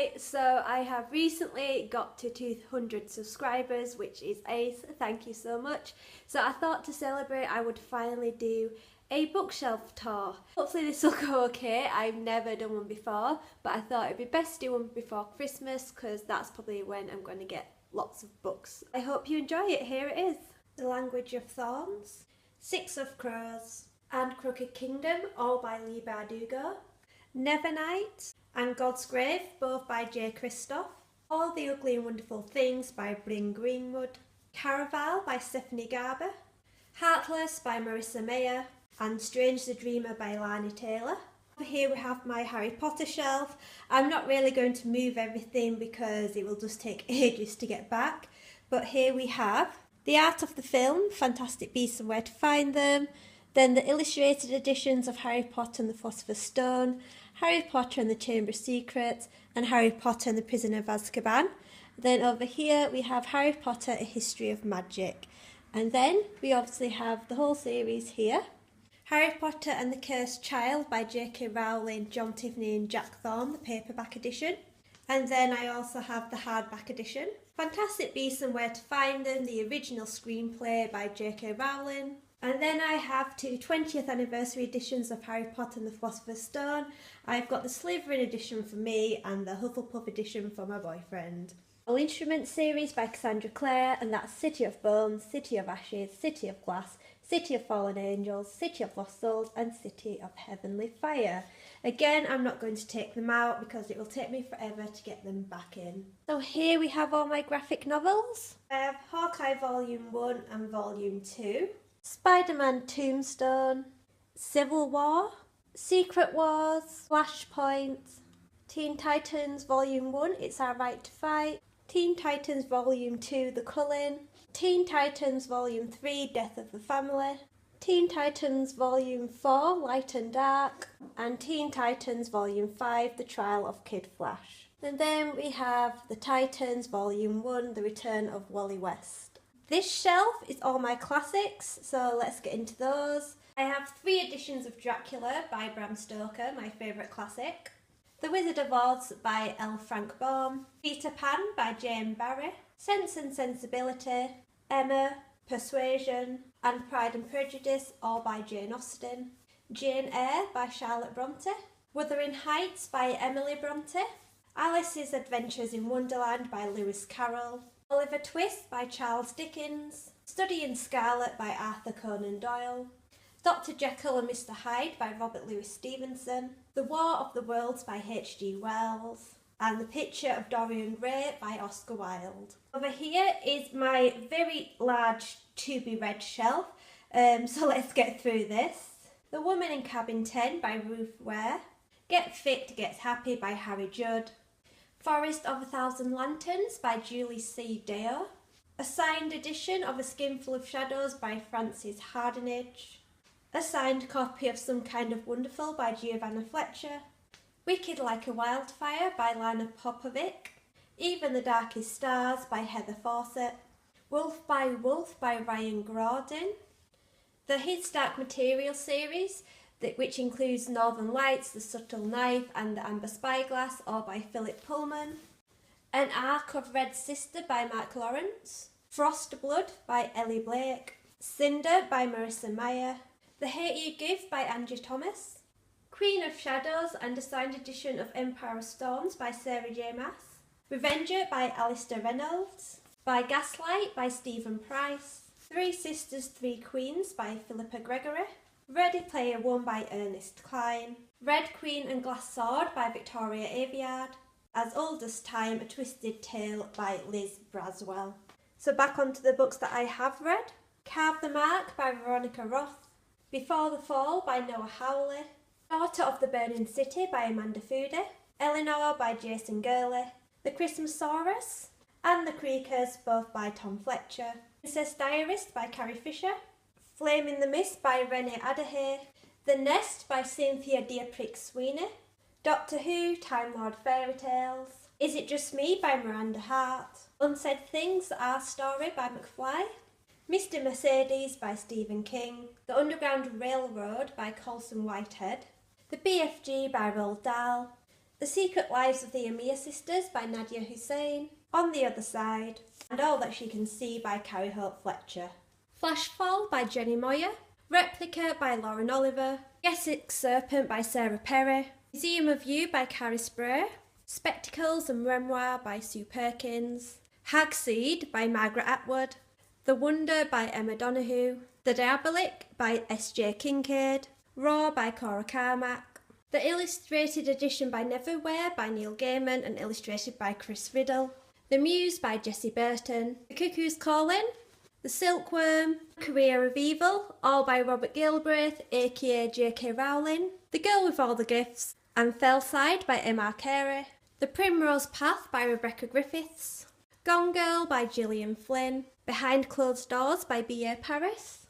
Hi, so I have recently got to 200 subscribers, which is ace, thank you so much. So I thought to celebrate I would finally do a bookshelf tour. Hopefully this will go okay. I've never done one before, but I thought it'd be best to do one before Christmas because that's probably when I'm going to get lots of books. I hope you enjoy it. Here it is. The Language of Thorns, Six of Crows, and Crooked Kingdom, all by Leigh Bardugo. Nevernight and God's Grave, both by J. Christoph. All the Ugly and Wonderful Things by Bryn Greenwood. Caraval by Stephanie Garber. Heartless by Marissa Mayer. And Strange the Dreamer by Lani Taylor. Over here we have my Harry Potter shelf. I'm not really going to move everything because it will just take ages to get back. But here we have The Art of the Film, Fantastic Beasts and Where to Find Them. Then the illustrated editions of Harry Potter and the Philosopher's Stone, Harry Potter and the Chamber of Secrets, and Harry Potter and the Prisoner of Azkaban. Then over here we have Harry Potter, A History of Magic. And then we obviously have the whole series here. Harry Potter and the Cursed Child by J.K. Rowling, John Tierney and Jack Thorne, the paperback edition. And then I also have the hardback edition. Fantastic Beasts and Where to Find Them, the original screenplay by J.K. Rowling. And then I have two 20th anniversary editions of Harry Potter and the Philosopher's Stone. I've got the Slytherin edition for me and the Hufflepuff edition for my boyfriend. All Instruments series by Cassandra Clare, and that's City of Bones, City of Ashes, City of Glass, City of Fallen Angels, City of Lost Souls, and City of Heavenly Fire. Again, I'm not going to take them out because it will take me forever to get them back in. So here we have all my graphic novels. I have Hawkeye Volume 1 and Volume 2. Spider-Man Tombstone, Civil War, Secret Wars, Flashpoint, Teen Titans Volume 1, It's Our Right to Fight, Teen Titans Volume 2, The Culling, Teen Titans Volume 3, Death of the Family, Teen Titans Volume 4, Light and Dark, and Teen Titans Volume 5, The Trial of Kid Flash. And then we have The Titans Volume 1, The Return of Wally West. This shelf is all my classics, so let's get into those. I have 3 editions of Dracula by Bram Stoker, my favourite classic. The Wizard of Oz by L. Frank Baum. Peter Pan by Jane Barry. Sense and Sensibility, Emma, Persuasion, and Pride and Prejudice, all by Jane Austen. Jane Eyre by Charlotte Bronte. Wuthering Heights by Emily Bronte. Alice's Adventures in Wonderland by Lewis Carroll. Oliver Twist by Charles Dickens. Study in Scarlet by Arthur Conan Doyle. Dr. Jekyll and Mr. Hyde by Robert Louis Stevenson. The War of the Worlds by H.G. Wells. And The Picture of Dorian Gray by Oscar Wilde. Over here is my very large to-be-read shelf, so let's get through this. The Woman in Cabin 10 by Ruth Ware. Get Fit, Get Happy by Harry Judd. Forest of a Thousand Lanterns by Julie C. Deo. A signed edition of A Skinful of Shadows by Frances Hardinage. A signed copy of Some Kind of Wonderful by Giovanna Fletcher. Wicked Like a Wildfire by Lana Popovic. Even the Darkest Stars by Heather Fawcett. Wolf by Ryan Gordon. The His Dark Material series, which includes Northern Lights, The Subtle Knife and The Amber Spyglass, all by Philip Pullman. An Arc of Red Sister by Mark Lawrence. Frost Blood by Ellie Blake. Cinder by Marissa Mayer. The Hate You Give by Angie Thomas. Queen of Shadows and a signed edition of Empire of Storms by Sarah J. Maas. Revenger by Alistair Reynolds. By Gaslight by Stephen Price. Three Sisters, Three Queens by Philippa Gregory. Ready Player One by Ernest Cline. Red Queen and Glass Sword by Victoria Aveyard. As Old as Time, A Twisted Tale by Liz Braswell. So back onto the books that I have read. Carve the Mark by Veronica Roth. Before the Fall by Noah Hawley. Daughter of the Burning City by Amanda Foody. Eleanor by Jason Gurley. The Christmasaurus and The Creakers, both by Tom Fletcher. Princess Diarist by Carrie Fisher. Flame in the Mist by Renee Adair. The Nest by Cynthia Dieprich Sweeney. Doctor Who, Time Lord Fairy Tales. Is It Just Me by Miranda Hart. Unsaid Things, Our Story by McFly. Mr. Mercedes by Stephen King. The Underground Railroad by Colson Whitehead. The BFG by Roald Dahl. The Secret Lives of the Amir Sisters by Nadia Hussain, On the Other Side, and All That She Can See by Carrie Hope Fletcher. Flashfall by Jenny Moyer, Replica by Lauren Oliver, Essex Serpent by Sarah Perry, Museum of You by Carrie Spray, Spectacles and Memoir by Sue Perkins, Hagseed by Margaret Atwood, The Wonder by Emma Donoghue, The Diabolic by S.J. Kincaid, Raw by Cora Carmack, The Illustrated Edition by Neverwhere by Neil Gaiman and illustrated by Chris Riddle, The Muse by Jessie Burton, The Cuckoo's Calling, The Silkworm, Career of Evil, all by Robert Galbraith, aka J.K. Rowling, The Girl with All the Gifts, and Fellside by M.R. Carey, The Primrose Path by Rebecca Griffiths, Gone Girl by Gillian Flynn, Behind Closed Doors by B.A. Paris,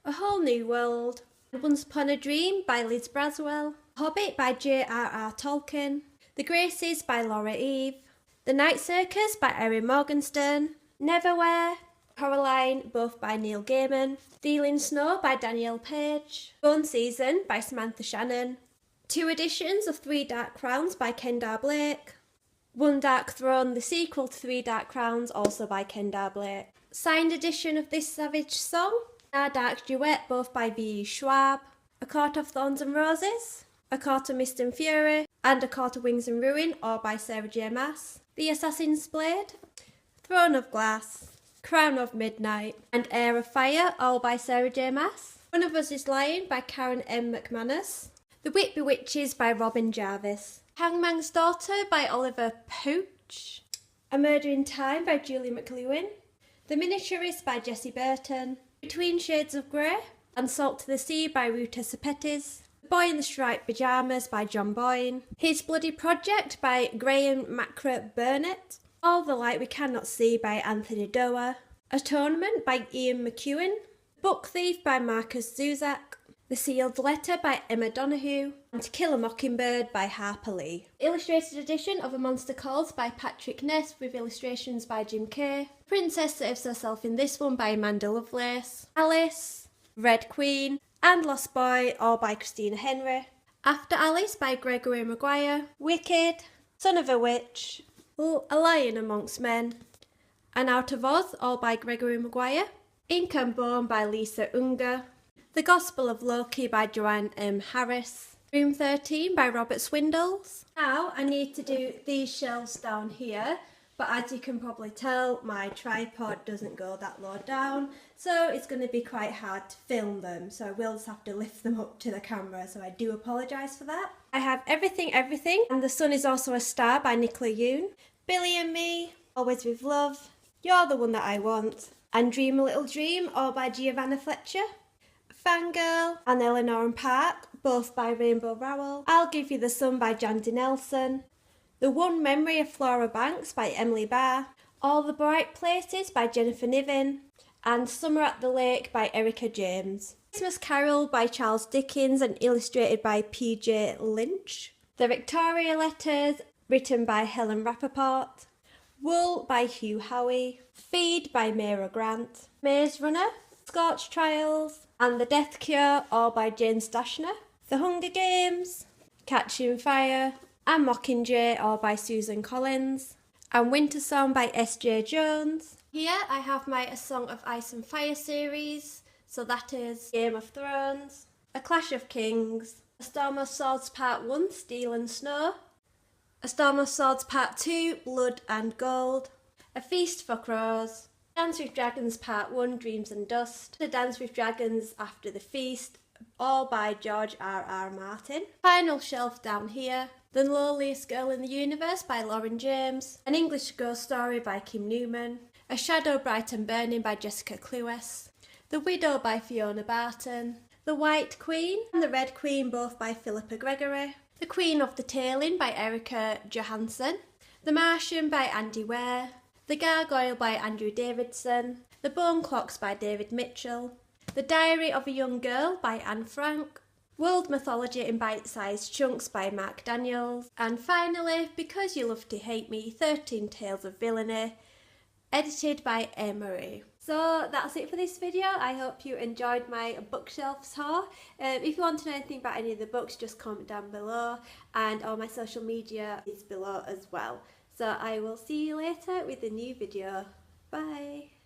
A Whole New World, Once Upon a Dream by Liz Braswell, Hobbit by J.R.R. Tolkien, The Graces by Laura Eve, The Night Circus by Erin Morgenstern, Neverwhere, Coraline, both by Neil Gaiman, Dealing Snow by Danielle Page, Bone Season by Samantha Shannon, 2 editions of 3 Dark Crowns by Kendar Blake, One Dark Throne, the sequel to 3 Dark Crowns, also by Kendar Blake, signed edition of This Savage Song, Our Dark Duet, both by V.E. Schwab, A Court of Thorns and Roses, A Court of Mist and Fury, and A Court of Wings and Ruin, all by Sarah J. Maas, The Assassin's Blade, Throne of Glass, Crown of Midnight, and Heir of Fire, all by Sarah J. Maas, One of Us is Lying by Karen M. McManus, The Whitby Witches by Robin Jarvis, Hangman's Daughter by Oliver Pooch, A Murder in Time by Julie McLuhan, The Miniaturist by Jessie Burton, Between Shades of Grey, and Salt to the Sea by Ruta Sepetys, The Boy in the Striped Pyjamas by John Boyne, His Bloody Project by Graham Macra Burnett, All the Light We Cannot See by Anthony Doerr, Atonement by Ian McEwan, Book Thief by Marcus Zuzak, The Sealed Letter by Emma Donoghue, and To Kill a Mockingbird by Harper Lee. Illustrated edition of A Monster Calls by Patrick Ness with illustrations by Jim Kay. Princess Saves Herself in This One by Amanda Lovelace. Alice, Red Queen, and Lost Boy, all by Christina Henry. After Alice by Gregory Maguire. Wicked, Son of a Witch, A Lion Amongst Men, and Out of Oz, all by Gregory Maguire. Ink and Bone by Lisa Unger. The Gospel of Loki by Joanne M. Harris. Room 13 by Robert Swindles. Now I need to do these shelves down here, but as you can probably tell, my tripod doesn't go that low down, so it's going to be quite hard to film them, so I will just have to lift them up to the camera, so I do apologise for that. I have Everything, and The Sun is Also a Star by Nicola Yoon. Billy and Me, Always with Love, You're the One That I Want, and Dream a Little Dream, all by Giovanna Fletcher. Fangirl and Eleanor and Park, both by Rainbow Rowell. I'll Give You the Sun by Jandy Nelson. The One Memory of Flora Banks by Emily Barr. All the Bright Places by Jennifer Niven. And Summer at the Lake by Erica James. Christmas Carol by Charles Dickens and illustrated by P.J. Lynch. The Victoria Letters, written by Helen Rappaport. Wool by Hugh Howey. Feed by Mara Grant. Maze Runner, Scorch Trials, and The Death Cure, all by James Dashner. The Hunger Games, Catching Fire, and Mockingjay, all by Susan Collins. And Winter Song by S.J. Jones. Here I have my A Song of Ice and Fire series, so that is Game of Thrones, A Clash of Kings, A Storm of Swords Part 1, Steel and Snow, A Storm of Swords Part 2, Blood and Gold, A Feast for Crows, Dance with Dragons Part 1, Dreams and Dust, The Dance with Dragons After the Feast, all by George R.R. Martin. Final shelf down here, The Loneliest Girl in the Universe by Lauren James, An English Ghost Story by Kim Newman, A Shadow Bright and Burning by Jessica Cluess, The Widow by Fiona Barton, The White Queen and The Red Queen, both by Philippa Gregory, The Queen of the Tailing by Erica Johansson, The Martian by Andy Ware, The Gargoyle by Andrew Davidson, The Bone Clocks by David Mitchell, The Diary of a Young Girl by Anne Frank, World Mythology in Bite-Sized Chunks by Mark Daniels, and finally, Because You Love to Hate Me, 13 Tales of Villainy, edited by Anne Marie. So that's it for this video. I hope you enjoyed my bookshelf tour. If you want to know anything about any of the books, just comment down below, and all my social media is below as well. So I will see you later with a new video. Bye!